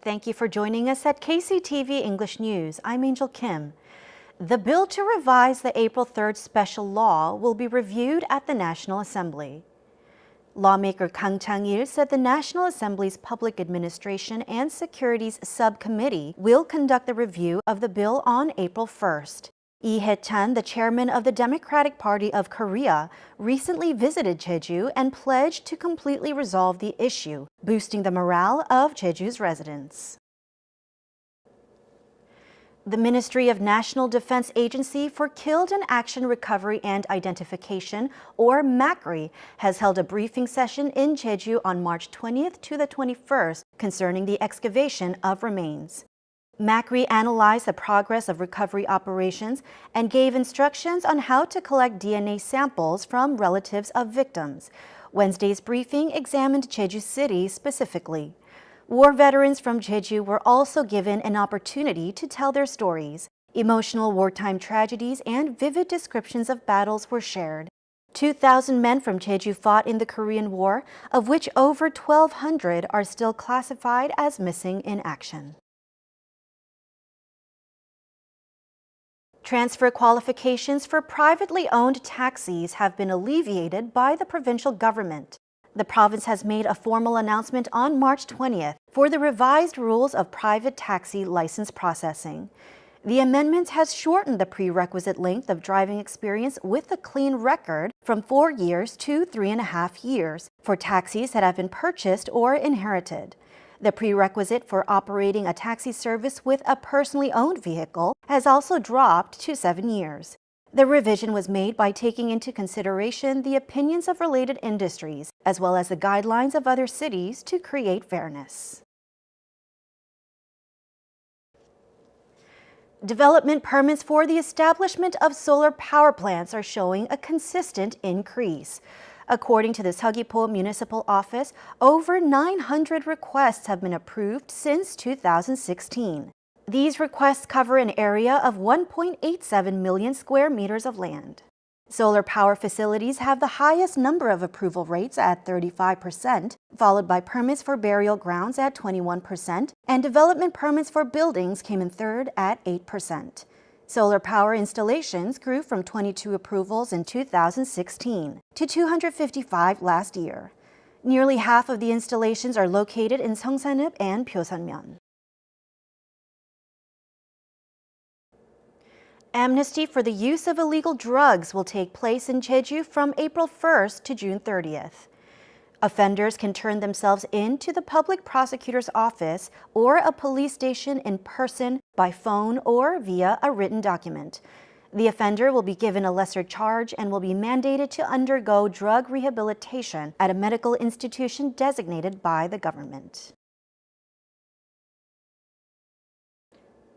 Thank you for joining us at KCTV English News. I'm Angel Kim. The bill to revise the April 3rd special law will be reviewed at the National Assembly. Lawmaker Kang Chang-il said the National Assembly's Public Administration and Securities Subcommittee will conduct the review of the bill on April 1st. Lee Hae-chan, the chairman of the Democratic Party of Korea, recently visited Jeju and pledged to completely resolve the issue, boosting the morale of Jeju's residents. The Ministry of National Defense Agency for Killed in Action Recovery and Identification, or MACRI, has held a briefing session in Jeju on March 20th to the 21st concerning the excavation of remains. MACRI analyzed the progress of recovery operations and gave instructions on how to collect DNA samples from relatives of victims. Wednesday's briefing examined Jeju City specifically. War veterans from Jeju were also given an opportunity to tell their stories. Emotional wartime tragedies and vivid descriptions of battles were shared. 2,000 men from Jeju fought in the Korean War, of which over 1,200 are still classified as missing in action. Transfer qualifications for privately owned taxis have been alleviated by the provincial government. The province has made a formal announcement on March 20th for the revised rules of private taxi license processing. The amendment has shortened the prerequisite length of driving experience with a clean record from 4 years to 3.5 years for taxis that have been purchased or inherited. The prerequisite for operating a taxi service with a personally owned vehicle has also dropped to 7 years. The revision was made by taking into consideration the opinions of related industries, as well as the guidelines of other cities to create fairness. Development permits for the establishment of solar power plants are showing a consistent increase. According to the Seogwipo Municipal Office, over 900 requests have been approved since 2016. These requests cover an area of 1.87 million square meters of land. Solar power facilities have the highest number of approval rates at 35%, followed by permits for burial grounds at 21%, and development permits for buildings came in third at 8%. Solar power installations grew from 22 approvals in 2016 to 255 last year. Nearly half of the installations are located in Seongsanip and Pyoseonmyeon. Amnesty for the use of illegal drugs will take place in Jeju from April 1st to June 30th. Offenders can turn themselves in to the public prosecutor's office or a police station in person, by phone, or via a written document. The offender will be given a lesser charge and will be mandated to undergo drug rehabilitation at a medical institution designated by the government.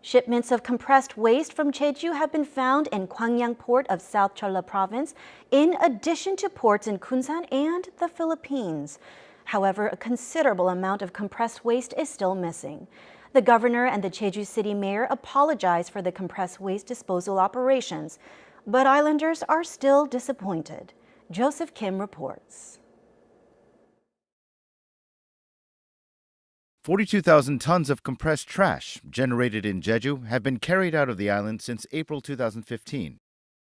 Shipments of compressed waste from Jeju have been found in Gwangyang Port of South Jeolla Province, in addition to ports in Kunsan and the Philippines. However, a considerable amount of compressed waste is still missing. The governor and the Jeju City mayor apologized for the compressed waste disposal operations, but islanders are still disappointed. Joseph Kim reports. 42,000 tons of compressed trash generated in Jeju have been carried out of the island since April 2015.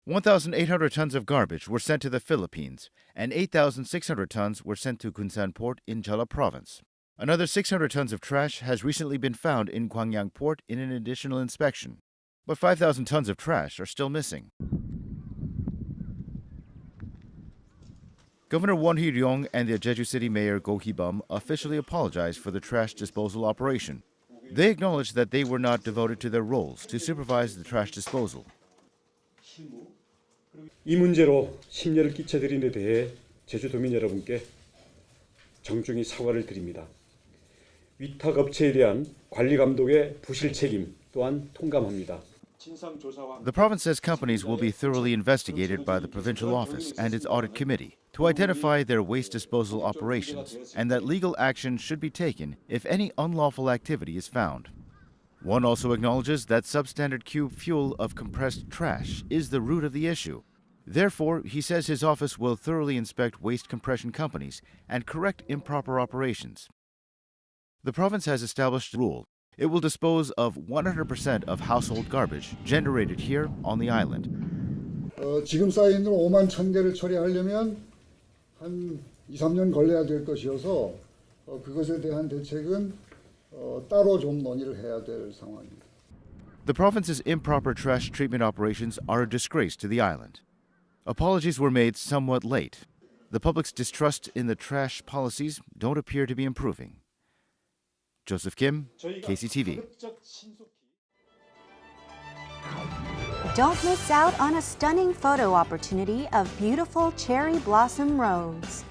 1,800 tons of garbage were sent to the Philippines, and 8,600 tons were sent to Kunsan Port in Jeolla Province. Another 600 tons of trash has recently been found in Gwangyang Port in an additional inspection, but 5,000 tons of trash are still missing. Governor Won Hee-ryong and the Jeju City Mayor Go Hee-bum officially apologized for the trash disposal operation. They acknowledged that they were not devoted to their roles to supervise the trash disposal. 이 문제로 심려를 끼쳐드린 데 대해 제주도민 여러분께 정중히 사과를 드립니다. 위탁 업체에 대한 관리 감독의 부실 책임 또한 통감합니다. The province says companies will be thoroughly investigated by the provincial office and its audit committee to identify their waste disposal operations, and that legal action should be taken if any unlawful activity is found. One also acknowledges that substandard cube fuel of compressed trash is the root of the issue. Therefore, he says his office will thoroughly inspect waste compression companies and correct improper operations. The province has established a rule It will dispose of 100% of household garbage generated here on the island. 지금 쌓여 있는 5만 1,000개를 처리하려면 한 2, 3년 걸려야 될 것이어서 그것에 대한 대책은 따로 좀 논의를 해야 될 상황입니다. The province's improper trash treatment operations are a disgrace to the island. Apologies were made somewhat late. The public's distrust in the trash policies don't appear to be improving. Joseph Kim, KCTV. Don't miss out on a stunning photo opportunity of beautiful cherry blossom roads.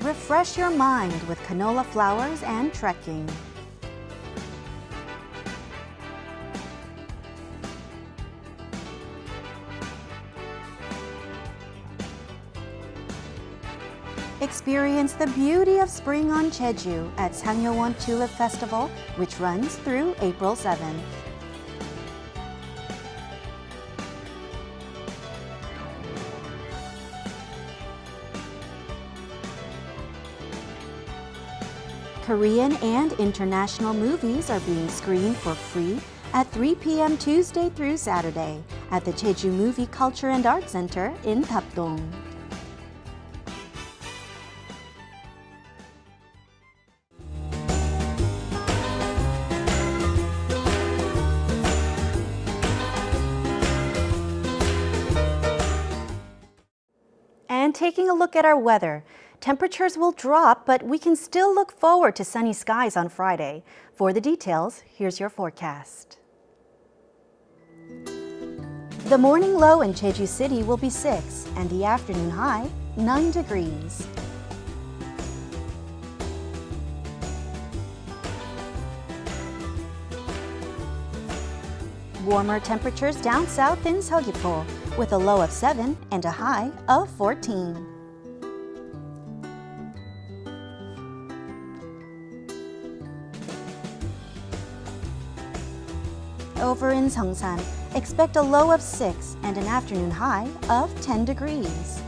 Refresh your mind with canola flowers and trekking. Experience the beauty of spring on Jeju at Sangyeowon Tulip Festival, which runs through April 7th. Korean and international movies are being screened for free at 3 p.m. Tuesday through Saturday at the Jeju Movie Culture and Art Center in Tapdong. And taking a look at our weather. Temperatures will drop, but we can still look forward to sunny skies on Friday. For the details, here's your forecast. The morning low in Jeju City will be 6 and the afternoon high 9 degrees. Warmer temperatures down south in Seogwipo with a low of 7 and a high of 14. Over in Seongsan, expect a low of 6 and an afternoon high of 10 degrees.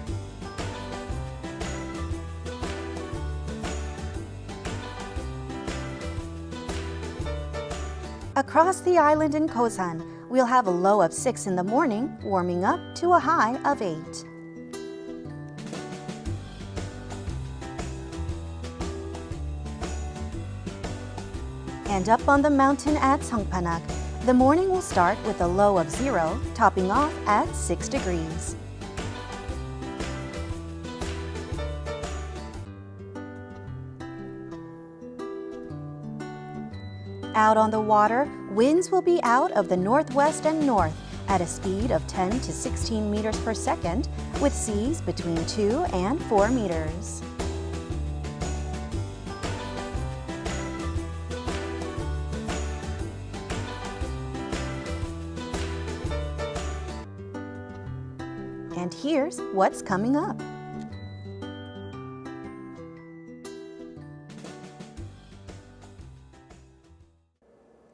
Across the island in Kosan, we'll have a low of 6 in the morning, warming up to a high of 8. And up on the mountain at Songpanak, the morning will start with a low of 0, topping off at 6 degrees. Out on the water, winds will be out of the northwest and north at a speed of 10 to 16 meters per second, with seas between 2 and 4 meters. And here's what's coming up.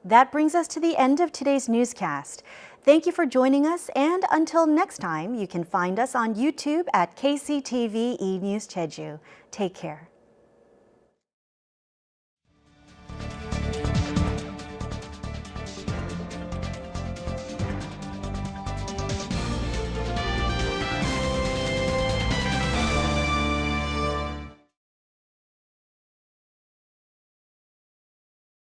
That brings us to the end of today's newscast. Thank you for joining us, and until next time, you can find us on YouTube at KCTV E News Jeju. Take care.